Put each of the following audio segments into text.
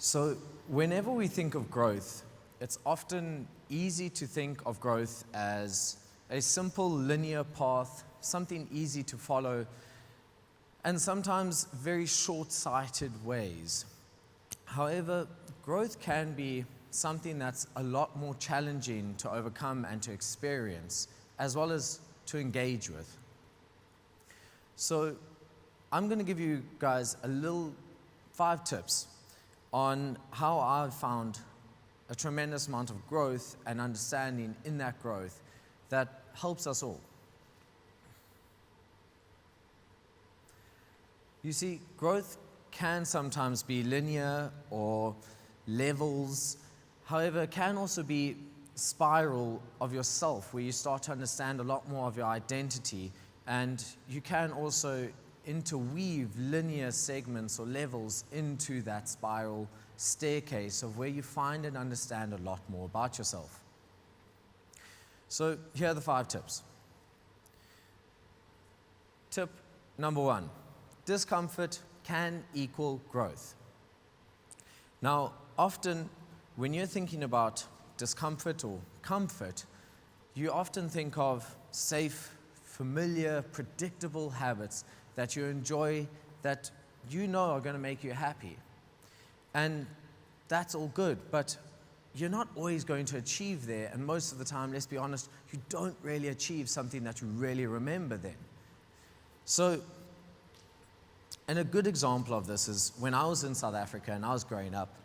So whenever we think of growth, it's often easy to think of growth as a simple linear path, something easy to follow, and sometimes very short-sighted ways. However, growth can be something that's a lot more challenging to overcome and to experience, as well as to engage with. So I'm going to give you guys 5 tips on how I've found a tremendous amount of growth and understanding in that growth that helps us all. You see, growth can sometimes be linear or levels. However, it can also be spiral of yourself, where you start to understand a lot more of your identity, and you can also interweave linear segments or levels into that spiral staircase of where you find and understand a lot more about yourself. So here are the 5 tips. Tip number 1, discomfort can equal growth. Now, often when you're thinking about discomfort or comfort, you often think of safe, familiar, predictable habits that you enjoy, that you know are going to make you happy. And that's all good, but you're not always going to achieve there, and most of the time, let's be honest, you don't really achieve something that you really remember then. So, and a good example of this is when I was in South Africa and I was growing up,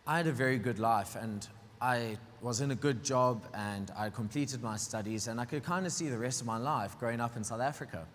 I had a very good life, and I was in a good job, and I completed my studies, and I could kind of see the rest of my life growing up in South Africa.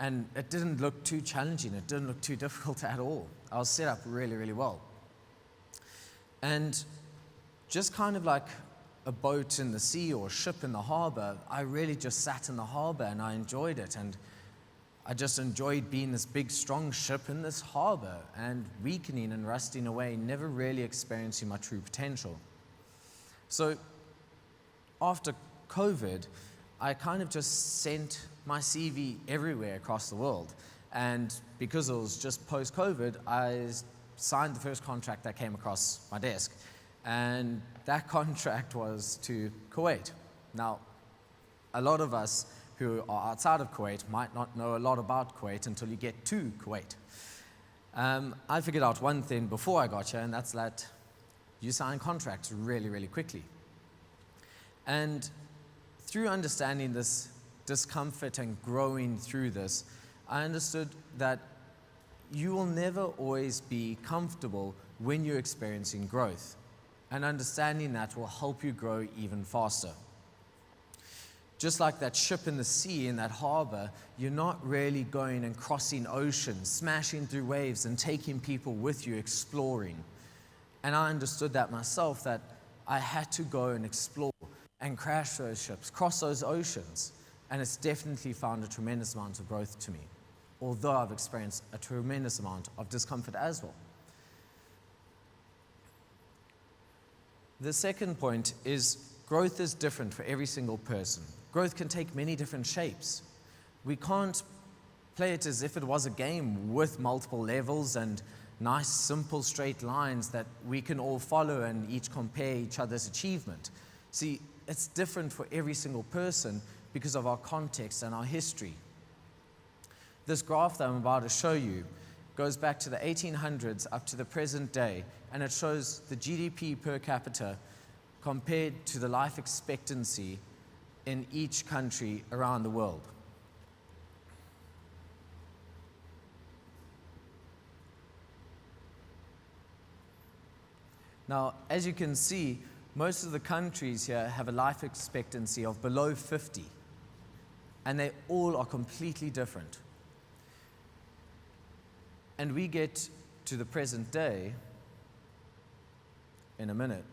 And it didn't look too challenging, it didn't look too difficult at all. I was set up really, really well. And just kind of like a boat in the sea or a ship in the harbor, I really just sat in the harbor and I enjoyed it. And I just enjoyed being this big, strong ship in this harbor and weakening and rusting away, never really experiencing my true potential. So after COVID, I kind of just sent my CV everywhere across the world. And because it was just post-COVID, I signed the first contract that came across my desk. And that contract was to Kuwait. Now, a lot of us who are outside of Kuwait might not know a lot about Kuwait until you get to Kuwait. I figured out one thing before I got here, and that's that you sign contracts really, really quickly. And through understanding this discomfort and growing through this, I understood that you will never always be comfortable when you're experiencing growth. And understanding that will help you grow even faster. Just like that ship in the sea, in that harbor, you're not really going and crossing oceans, smashing through waves and taking people with you, exploring. And I understood that myself, that I had to go and explore and crash those ships, cross those oceans. And it's definitely found a tremendous amount of growth to me, although I've experienced a tremendous amount of discomfort as well. The second point is growth is different for every single person. Growth can take many different shapes. We can't play it as if it was a game with multiple levels and nice, simple, straight lines that we can all follow and each compare each other's achievement. See, it's different for every single person because of our context and our history. This graph that I'm about to show you goes back to the 1800s up to the present day, and it shows the GDP per capita compared to the life expectancy in each country around the world. Now, as you can see, most of the countries here have a life expectancy of below 50, and they all are completely different. And we get to the present day in a minute.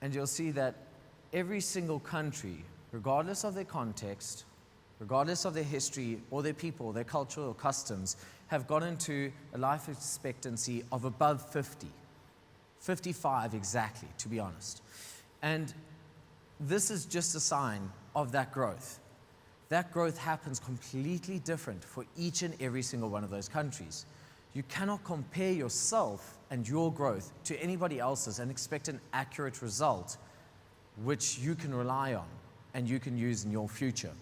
And you'll see that every single country, regardless of their context, regardless of their history or their people, their culture or customs, have gotten to a life expectancy of above 50. 55 exactly, to be honest. And this is just a sign of that growth. that growth happens completely different for each and every single one of those countries. You cannot compare yourself and your growth to anybody else's and expect an accurate result which you can rely on and you can use in your future.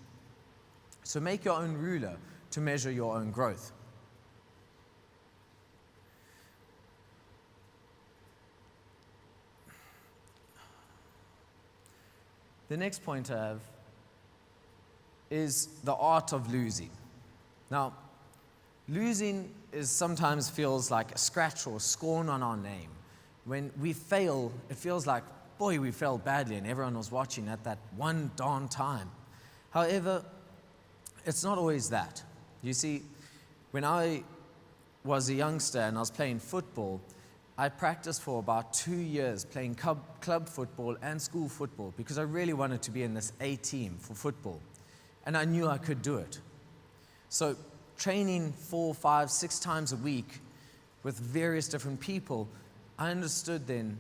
So make your own ruler to measure your own growth. The next point I have is the art of losing. Now, losing sometimes feels like a scratch or scorn on our name. When we fail, it feels like, boy, we failed badly and everyone was watching at that one darn time. However, it's not always that. You see, when I was a youngster and I was playing football, I practiced for about 2 years playing club football and school football because I really wanted to be in this A team for football. And I knew I could do it. So training 4, 5, 6 times a week with various different people, I understood then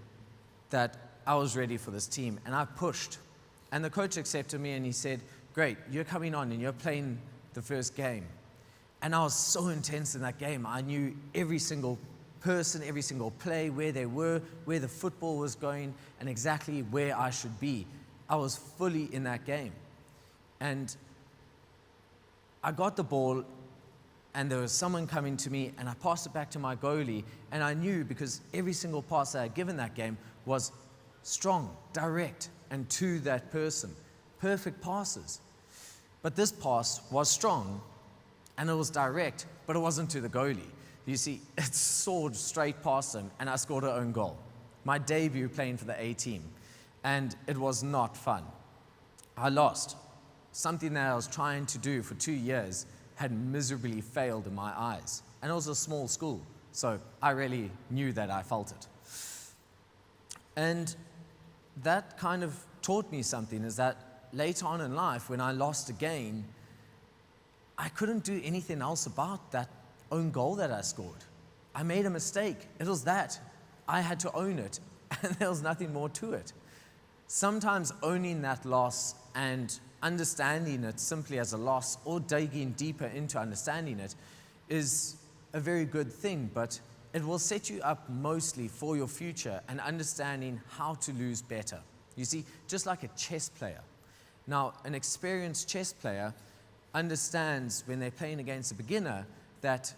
that I was ready for this team, and I pushed. And the coach accepted me and he said, great, you're coming on and you're playing the first game. And I was so intense in that game. I knew every single person, every single play, where they were, where the football was going, and exactly where I should be. I was fully in that game. And I got the ball, and there was someone coming to me, and I passed it back to my goalie, and I knew because every single pass that I had given that game was strong, direct, and to that person. Perfect passes. But this pass was strong, and it was direct, but it wasn't to the goalie. You see, it soared straight past him, and I scored an own goal. My debut playing for the A team, and it was not fun. I lost. Something that I was trying to do for 2 years had miserably failed in my eyes. And it was a small school, so I really knew that I felt it. And that kind of taught me something, is that later on in life, when I lost again, I couldn't do anything else about that own goal that I scored. I made a mistake. It was that. I had to own it, and there was nothing more to it. Sometimes owning that loss and understanding it simply as a loss, or digging deeper into understanding it, is a very good thing, but it will set you up mostly for your future and understanding how to lose better. You see, just like a chess player. Now, an experienced chess player understands when they're playing against a beginner that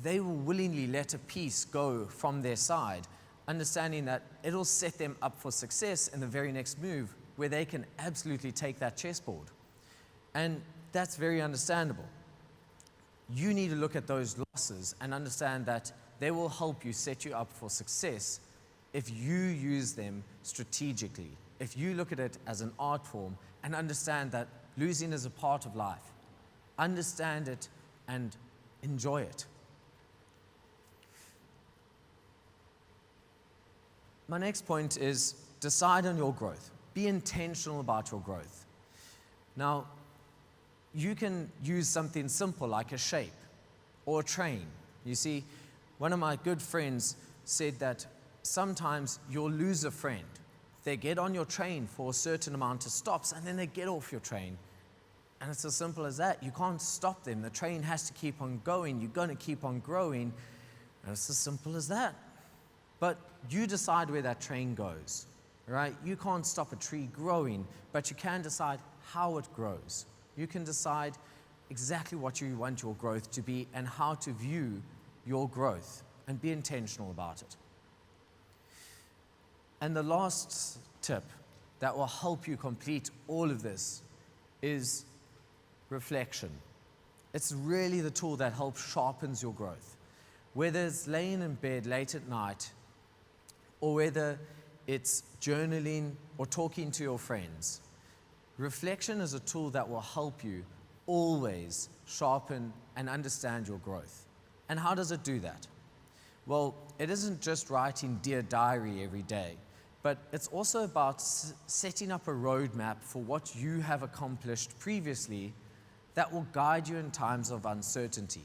they will willingly let a piece go from their side, understanding that it'll set them up for success in the very next move where they can absolutely take that chessboard. And that's very understandable. You need to look at those losses and understand that they will help you set you up for success if you use them strategically, if you look at it as an art form and understand that losing is a part of life. Understand it and enjoy it. My next point is decide on your growth. Be intentional about your growth. Now, you can use something simple like a shape or a train. You see, one of my good friends said that sometimes you'll lose a friend. They get on your train for a certain amount of stops and then they get off your train. And it's as simple as that. You can't stop them. The train has to keep on going. You're going to keep on growing. And it's as simple as that. But you decide where that train goes, right? You can't stop a tree growing, but you can decide how it grows. You can decide exactly what you want your growth to be and how to view your growth and be intentional about it. And the last tip that will help you complete all of this is reflection. It's really the tool that helps sharpens your growth. Whether it's laying in bed late at night, or whether it's journaling or talking to your friends, reflection is a tool that will help you always sharpen and understand your growth. And how does it do that? Well, it isn't just writing Dear Diary every day, but it's also about setting up a roadmap for what you have accomplished previously that will guide you in times of uncertainty.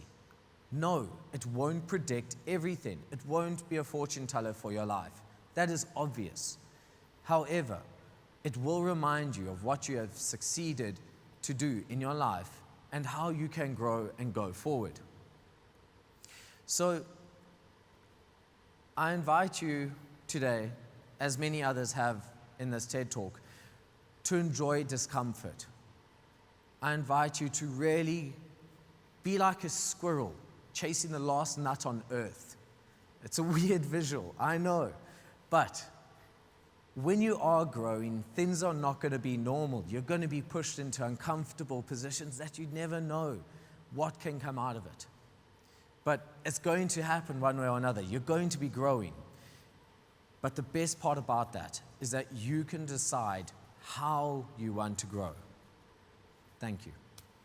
No, it won't predict everything. It won't be a fortune teller for your life. That is obvious. However, it will remind you of what you have succeeded to do in your life and how you can grow and go forward. So I invite you today, as many others have in this TED Talk, to enjoy discomfort. I invite you to really be like a squirrel chasing the last nut on earth. It's a weird visual, I know, but when you are growing, things are not going to be normal. You're going to be pushed into uncomfortable positions that you never know what can come out of it. But it's going to happen one way or another. You're going to be growing. But the best part about that is that you can decide how you want to grow. Thank you.